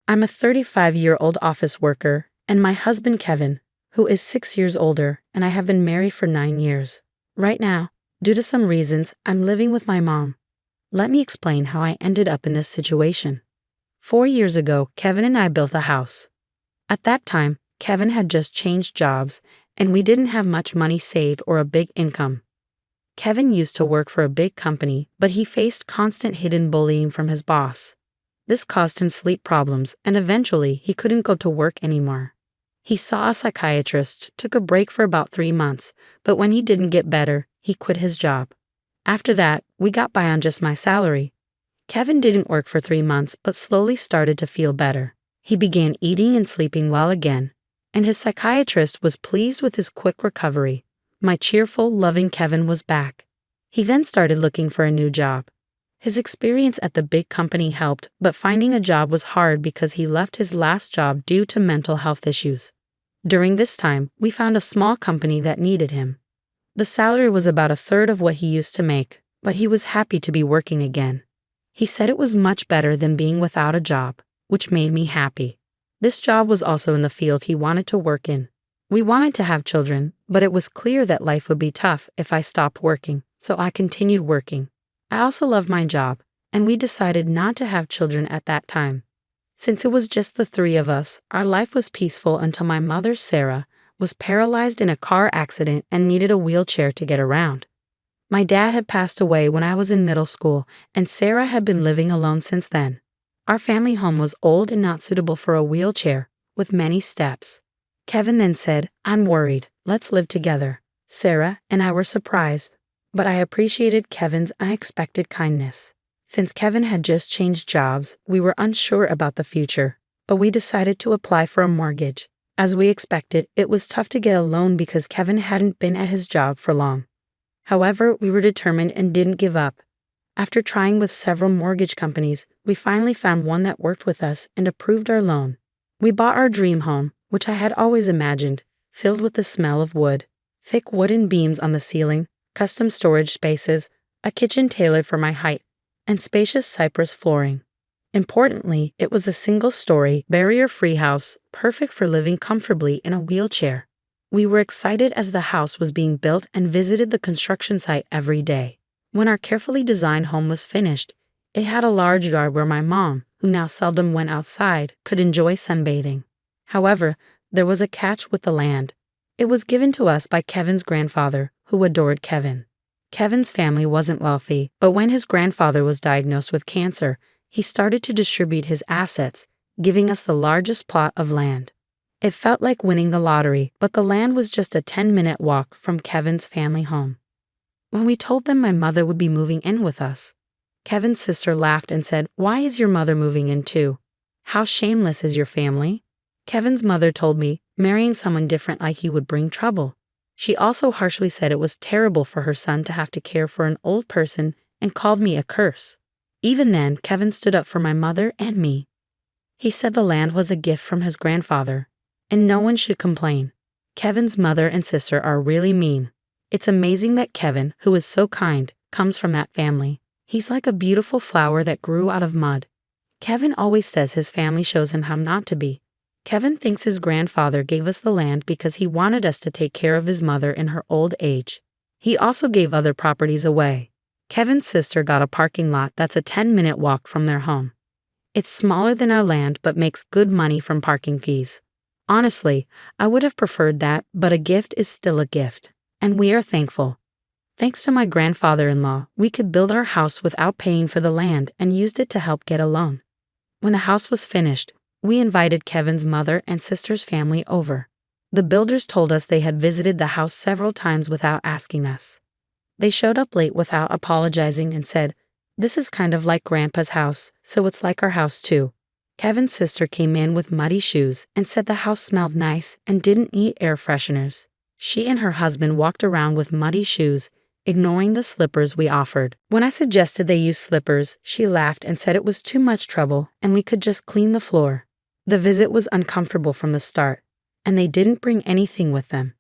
I'm a 35-year-old office worker, and my husband Kevin, who is 6 years older, and I have been married for 9 years. Right now, due to some reasons, I'm living with my mom. Let me explain how I ended up in this situation. 4 years ago, Kevin and I built a house. At that time, Kevin had just changed jobs, and we didn't have much money saved or a big income. Kevin used to work for a big company, but he faced constant hidden bullying from his boss. This caused him sleep problems, and eventually he couldn't go to work anymore. He saw a psychiatrist, took a break for about 3 months, but when he didn't get better, he quit his job. After that, we got by on just my salary. Kevin didn't work for 3 months, but slowly started to feel better. He began eating and sleeping well again, and his psychiatrist was pleased with his quick recovery. My cheerful, loving Kevin was back. He then started looking for a new job. His experience at the big company helped, but finding a job was hard because he left his last job due to mental health issues. During this time, we found a small company that needed him. The salary was about a third of what he used to make, but he was happy to be working again. He said it was much better than being without a job, which made me happy. This job was also in the field he wanted to work in. We wanted to have children, but it was clear that life would be tough if I stopped working, so I continued working. I also love my job, and we decided not to have children at that time. Since it was just the three of us, our life was peaceful until my mother, Sarah, was paralyzed in a car accident and needed a wheelchair to get around. My dad had passed away when I was in middle school, and Sarah had been living alone since then. Our family home was old and not suitable for a wheelchair, with many steps. Kevin then said, "I'm worried, let's live together." Sarah and I were surprised, but I appreciated Kevin's unexpected kindness. Since Kevin had just changed jobs, we were unsure about the future, but we decided to apply for a mortgage. As we expected, it was tough to get a loan because Kevin hadn't been at his job for long. However, we were determined and didn't give up. After trying with several mortgage companies, we finally found one that worked with us and approved our loan. We bought our dream home, which I had always imagined, filled with the smell of wood, thick wooden beams on the ceiling, custom storage spaces, a kitchen tailored for my height, and spacious cypress flooring. Importantly, it was a single-story, barrier-free house, perfect for living comfortably in a wheelchair. We were excited as the house was being built and visited the construction site every day. When our carefully designed home was finished, it had a large yard where my mom, who now seldom went outside, could enjoy sunbathing. However, there was a catch with the land. It was given to us by Kevin's grandfather, who adored Kevin. Kevin's family wasn't wealthy, but when his grandfather was diagnosed with cancer, he started to distribute his assets, giving us the largest plot of land. It felt like winning the lottery, but the land was just a 10-minute walk from Kevin's family home. When we told them my mother would be moving in with us, Kevin's sister laughed and said, "Why is your mother moving in too? How shameless is your family?" Kevin's mother told me marrying someone different like you would bring trouble. She also harshly said it was terrible for her son to have to care for an old person and called me a curse. Even then, Kevin stood up for my mother and me. He said the land was a gift from his grandfather, and no one should complain. Kevin's mother and sister are really mean. It's amazing that Kevin, who is so kind, comes from that family. He's like a beautiful flower that grew out of mud. Kevin always says his family shows him how not to be. Kevin thinks his grandfather gave us the land because he wanted us to take care of his mother in her old age. He also gave other properties away. Kevin's sister got a parking lot that's a 10-minute walk from their home. It's smaller than our land but makes good money from parking fees. Honestly, I would have preferred that, but a gift is still a gift, and we are thankful. Thanks to my grandfather-in-law, we could build our house without paying for the land and used it to help get a loan. When the house was finished, we invited Kevin's mother and sister's family over. The builders told us they had visited the house several times without asking us. They showed up late without apologizing and said, "This is kind of like Grandpa's house, so it's like our house too." Kevin's sister came in with muddy shoes and said the house smelled nice and didn't need air fresheners. She and her husband walked around with muddy shoes, ignoring the slippers we offered. When I suggested they use slippers, she laughed and said it was too much trouble and we could just clean the floor. The visit was uncomfortable from the start, and they didn't bring anything with them.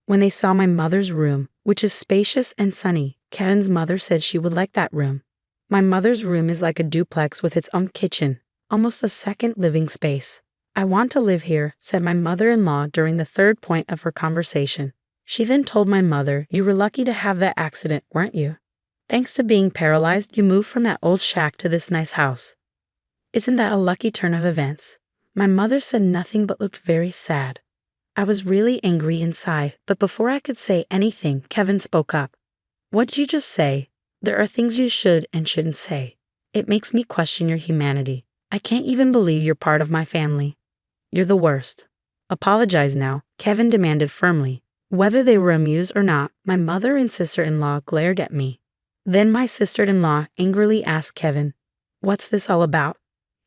When they saw my mother's room, which is spacious and sunny, Kevin's mother said she would like that room. My mother's room is like a duplex with its own kitchen, almost a second living space. I want to live here, said my mother-in-law during the third point of her conversation. She then told my mother, you were lucky to have that accident, weren't you? Thanks to being paralyzed, you moved from that old shack to this nice house. Isn't that a lucky turn of events? My mother said nothing but looked very sad. I was really angry inside, but before I could say anything, Kevin spoke up. What'd you just say? There are things you should and shouldn't say. It makes me question your humanity. I can't even believe you're part of my family. You're the worst. Apologize now, Kevin demanded firmly. Whether they were amused or not, my mother and sister-in-law glared at me. Then my sister-in-law angrily asked Kevin, what's this all about?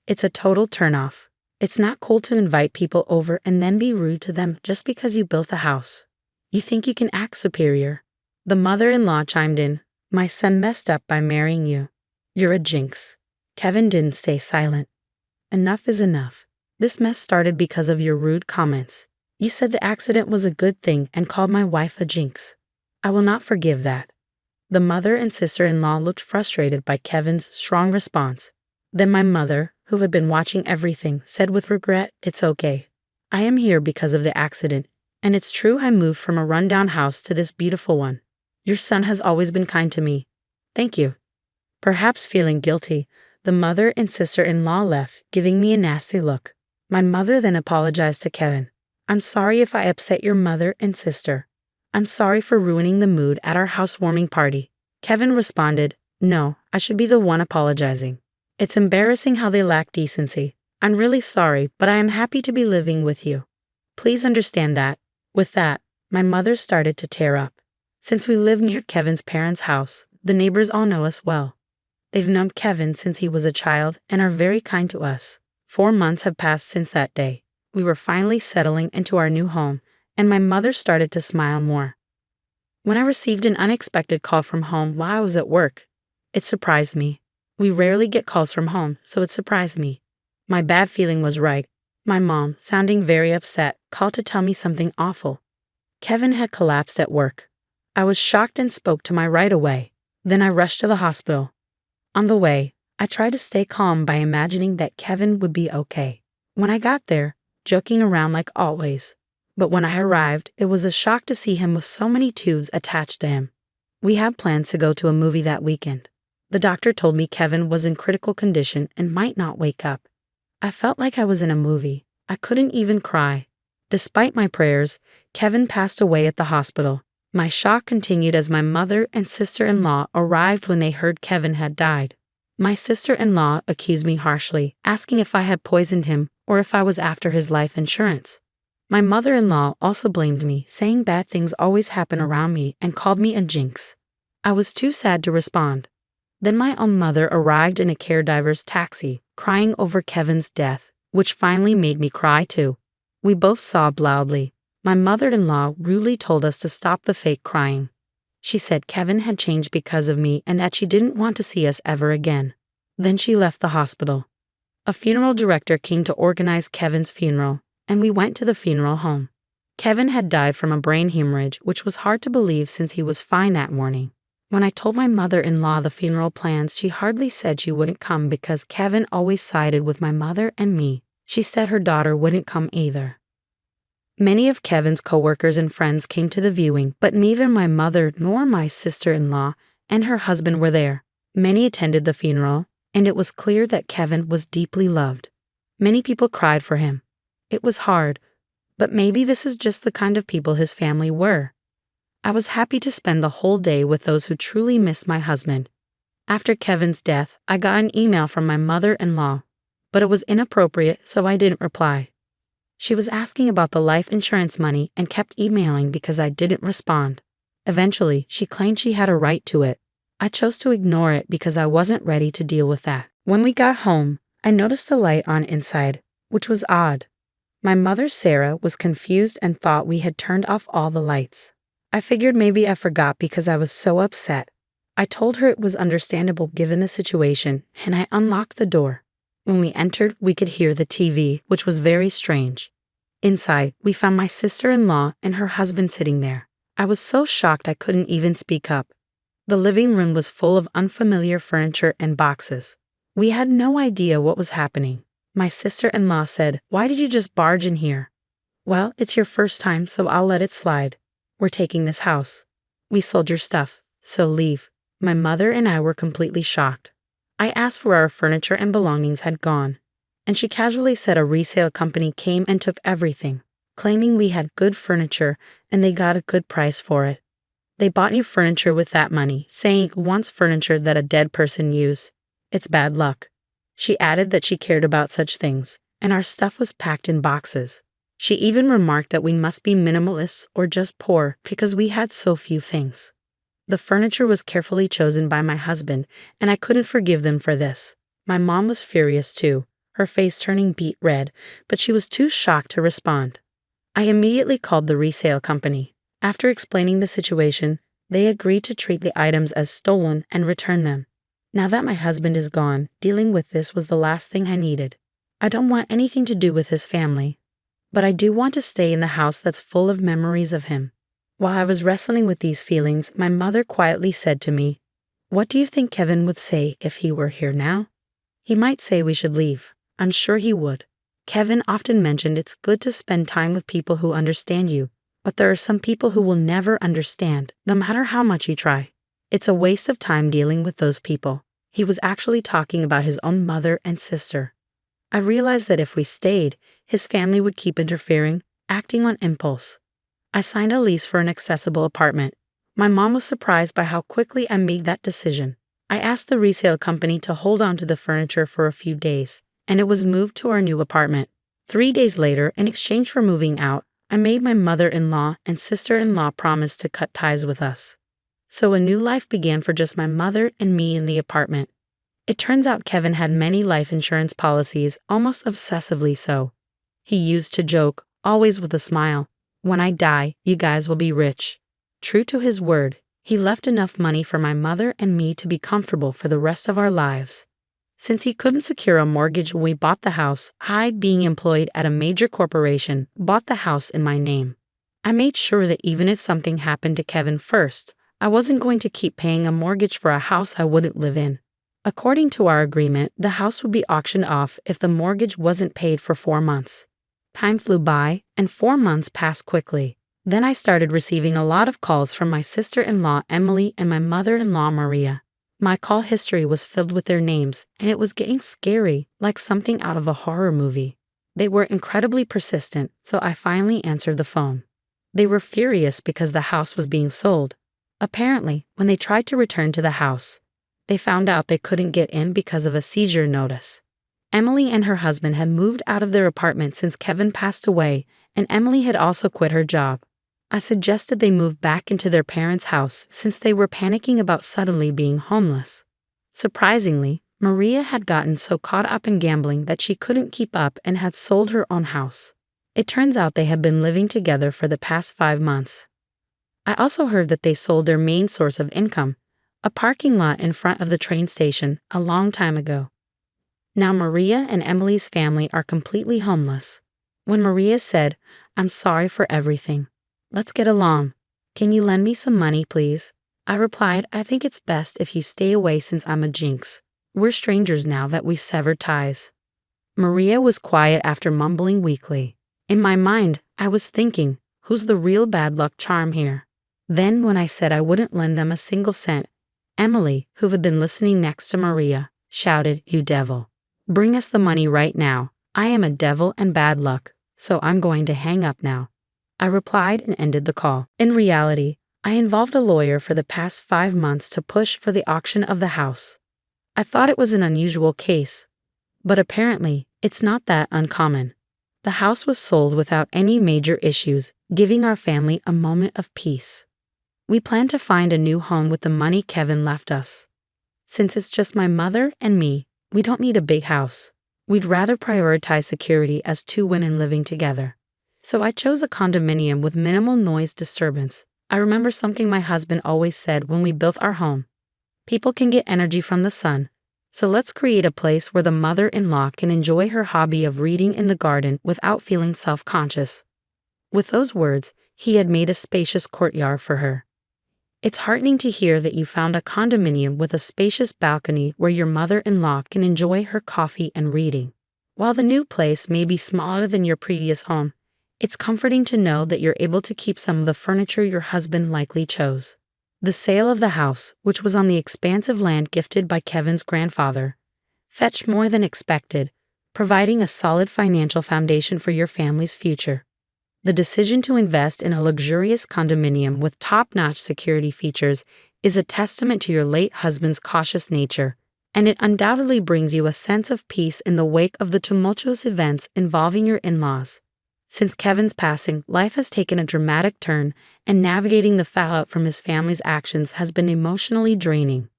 It's a total turnoff. It's not cool to invite people over and then be rude to them just because you built the house. You think you can act superior. The mother-in-law chimed in, my son messed up by marrying you. You're a jinx. Kevin didn't stay silent. Enough is enough. This mess started because of your rude comments. You said the accident was a good thing and called my wife a jinx. I will not forgive that. The mother and sister-in-law looked frustrated by Kevin's strong response. Then my mother, who had been watching everything, said with regret, it's okay. I am here because of the accident, and it's true I moved from a rundown house to this beautiful one. Your son has always been kind to me. Thank you. Perhaps feeling guilty, the mother and sister-in-law left, giving me a nasty look. My mother then apologized to Kevin. I'm sorry if I upset your mother and sister. I'm sorry for ruining the mood at our housewarming party. Kevin responded, no, I should be the one apologizing. It's embarrassing how they lack decency. I'm really sorry, but I am happy to be living with you. Please understand that. With that, my mother started to tear up. Since we live near Kevin's parents' house, the neighbors all know us well. They've known Kevin since he was a child and are very kind to us. 4 months have passed since that day. We were finally settling into our new home, and my mother started to smile more. When I received an unexpected call from home while I was at work, it surprised me. We rarely get calls from home, so it surprised me. My bad feeling was right. My mom, sounding very upset, called to tell me something awful. Kevin had collapsed at work. I was shocked and spoke to my right away. Then I rushed to the hospital. On the way, I tried to stay calm by imagining that Kevin would be okay. When I got there, joking around like always. But when I arrived, it was a shock to see him with so many tubes attached to him. We had plans to go to a movie that weekend. The doctor told me Kevin was in critical condition and might not wake up. I felt like I was in a movie. I couldn't even cry. Despite my prayers, Kevin passed away at the hospital. My shock continued as my mother and sister-in-law arrived when they heard Kevin had died. My sister-in-law accused me harshly, asking if I had poisoned him or if I was after his life insurance. My mother-in-law also blamed me, saying bad things always happen around me and called me a jinx. I was too sad to respond. Then my own mother arrived in a carediver's taxi, crying over Kevin's death, which finally made me cry too. We both sobbed loudly. My mother-in-law rudely told us to stop the fake crying. She said Kevin had changed because of me and that she didn't want to see us ever again. Then she left the hospital. A funeral director came to organize Kevin's funeral, and we went to the funeral home. Kevin had died from a brain hemorrhage, which was hard to believe since he was fine that morning. When I told my mother-in-law the funeral plans, she hardly said she wouldn't come because Kevin always sided with my mother and me. She said her daughter wouldn't come either. Many of Kevin's coworkers and friends came to the viewing, but neither my mother nor my sister-in-law and her husband were there. Many attended the funeral, and it was clear that Kevin was deeply loved. Many people cried for him. It was hard, but maybe this is just the kind of people his family were. I was happy to spend the whole day with those who truly missed my husband. After Kevin's death, I got an email from my mother-in-law, but it was inappropriate, so I didn't reply. She was asking about the life insurance money and kept emailing because I didn't respond. Eventually, she claimed she had a right to it. I chose to ignore it because I wasn't ready to deal with that. When we got home, I noticed a light on inside, which was odd. My mother, Sarah, was confused and thought we had turned off all the lights. I figured maybe I forgot because I was so upset. I told her it was understandable given the situation, and I unlocked the door. When we entered, we could hear the TV, which was very strange. Inside, we found my sister-in-law and her husband sitting there. I was so shocked I couldn't even speak up. The living room was full of unfamiliar furniture and boxes. We had no idea what was happening. My sister-in-law said, "Why did you just barge in here?" "Well, it's your first time, so I'll let it slide. We're taking this house. We sold your stuff, so leave." My mother and I were completely shocked. I asked where our furniture and belongings had gone, and she casually said a resale company came and took everything, claiming we had good furniture and they got a good price for it. They bought new furniture with that money, saying who wants furniture that a dead person used? It's bad luck. She added that she cared about such things, and our stuff was packed in boxes. She even remarked that we must be minimalists or just poor because we had so few things. The furniture was carefully chosen by my husband, and I couldn't forgive them for this. My mom was furious too, her face turning beet red, but she was too shocked to respond. I immediately called the resale company. After explaining the situation, they agreed to treat the items as stolen and return them. Now that my husband is gone, dealing with this was the last thing I needed. I don't want anything to do with his family, but I do want to stay in the house that's full of memories of him. While I was wrestling with these feelings, my mother quietly said to me, "What do you think Kevin would say if he were here now?" "He might say we should leave. I'm sure he would. Kevin often mentioned it's good to spend time with people who understand you. But there are some people who will never understand, no matter how much you try. It's a waste of time dealing with those people." He was actually talking about his own mother and sister. I realized that if we stayed, his family would keep interfering, acting on impulse. I signed a lease for an accessible apartment. My mom was surprised by how quickly I made that decision. I asked the resale company to hold on to the furniture for a few days, and it was moved to our new apartment. 3 days later, in exchange for moving out, I made my mother-in-law and sister-in-law promise to cut ties with us. So a new life began for just my mother and me in the apartment. It turns out Kevin had many life insurance policies, almost obsessively so. He used to joke, always with a smile, "When I die, you guys will be rich." True to his word, he left enough money for my mother and me to be comfortable for the rest of our lives. Since he couldn't secure a mortgage when we bought the house, I, being employed at a major corporation, bought the house in my name. I made sure that even if something happened to Kevin first, I wasn't going to keep paying a mortgage for a house I wouldn't live in. According to our agreement, the house would be auctioned off if the mortgage wasn't paid for 4 months. Time flew by, and 4 months passed quickly. Then I started receiving a lot of calls from my sister-in-law Emily and my mother-in-law Maria. My call history was filled with their names, and it was getting scary, like something out of a horror movie. They were incredibly persistent, so I finally answered the phone. They were furious because the house was being sold. Apparently, when they tried to return to the house, they found out they couldn't get in because of a seizure notice. Emily and her husband had moved out of their apartment since Kevin passed away, and Emily had also quit her job. I suggested they move back into their parents' house since they were panicking about suddenly being homeless. Surprisingly, Maria had gotten so caught up in gambling that she couldn't keep up and had sold her own house. It turns out they had been living together for the past 5 months. I also heard that they sold their main source of income, a parking lot in front of the train station, a long time ago. Now Maria and Emily's family are completely homeless. When Maria said, "I'm sorry for everything. Let's get along. Can you lend me some money, please?" I replied, "I think it's best if you stay away since I'm a jinx. We're strangers now that we've severed ties." Maria was quiet after mumbling weakly. In my mind, I was thinking, who's the real bad luck charm here? Then when I said I wouldn't lend them a single cent, Emily, who had been listening next to Maria, shouted, "You devil. Bring us the money right now. I am a devil and bad luck, so I'm going to hang up now." I replied and ended the call. In reality, I involved a lawyer for the past 5 months to push for the auction of the house. I thought it was an unusual case, but apparently, it's not that uncommon. The house was sold without any major issues, giving our family a moment of peace. We plan to find a new home with the money Kevin left us. Since it's just my mother and me, we don't need a big house. We'd rather prioritize security as 2 women living together. So I chose a condominium with minimal noise disturbance. I remember something my husband always said when we built our home. People can get energy from the sun, so let's create a place where the mother-in-law can enjoy her hobby of reading in the garden without feeling self-conscious. With those words, he had made a spacious courtyard for her. It's heartening to hear that you found a condominium with a spacious balcony where your mother-in-law can enjoy her coffee and reading. While the new place may be smaller than your previous home, it's comforting to know that you're able to keep some of the furniture your husband likely chose. The sale of the house, which was on the expansive land gifted by Kevin's grandfather, fetched more than expected, providing a solid financial foundation for your family's future. The decision to invest in a luxurious condominium with top-notch security features is a testament to your late husband's cautious nature, and it undoubtedly brings you a sense of peace in the wake of the tumultuous events involving your in-laws. Since Kevin's passing, life has taken a dramatic turn, and navigating the fallout from his family's actions has been emotionally draining.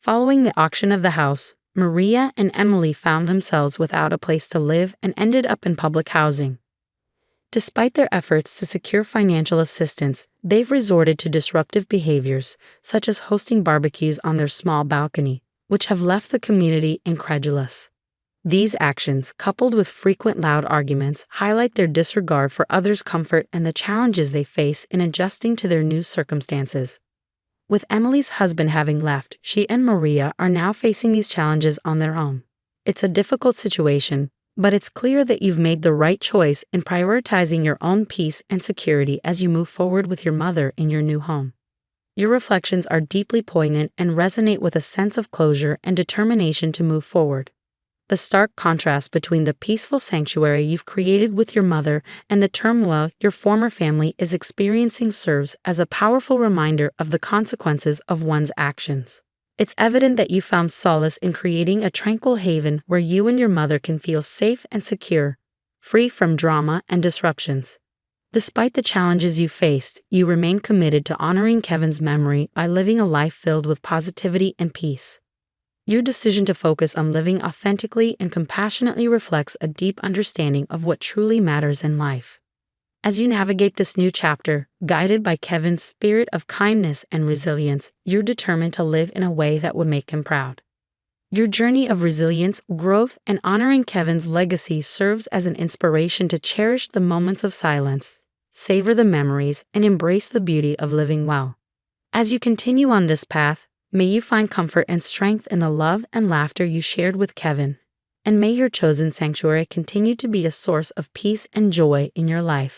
Following the auction of the house, Maria and Emily found themselves without a place to live and ended up in public housing. Despite their efforts to secure financial assistance, they've resorted to disruptive behaviors, such as hosting barbecues on their small balcony, which have left the community incredulous. These actions, coupled with frequent loud arguments, highlight their disregard for others' comfort and the challenges they face in adjusting to their new circumstances. With Emily's husband having left, she and Maria are now facing these challenges on their own. It's a difficult situation, but it's clear that you've made the right choice in prioritizing your own peace and security as you move forward with your mother in your new home. Your reflections are deeply poignant and resonate with a sense of closure and determination to move forward. The stark contrast between the peaceful sanctuary you've created with your mother and the turmoil your former family is experiencing serves as a powerful reminder of the consequences of one's actions. It's evident that you found solace in creating a tranquil haven where you and your mother can feel safe and secure, free from drama and disruptions. Despite the challenges you faced, you remain committed to honoring Kevin's memory by living a life filled with positivity and peace. Your decision to focus on living authentically and compassionately reflects a deep understanding of what truly matters in life. As you navigate this new chapter, guided by Kevin's spirit of kindness and resilience, you're determined to live in a way that would make him proud. Your journey of resilience, growth, and honoring Kevin's legacy serves as an inspiration to cherish the moments of silence, savor the memories, and embrace the beauty of living well. As you continue on this path, may you find comfort and strength in the love and laughter you shared with Kevin, and may your chosen sanctuary continue to be a source of peace and joy in your life.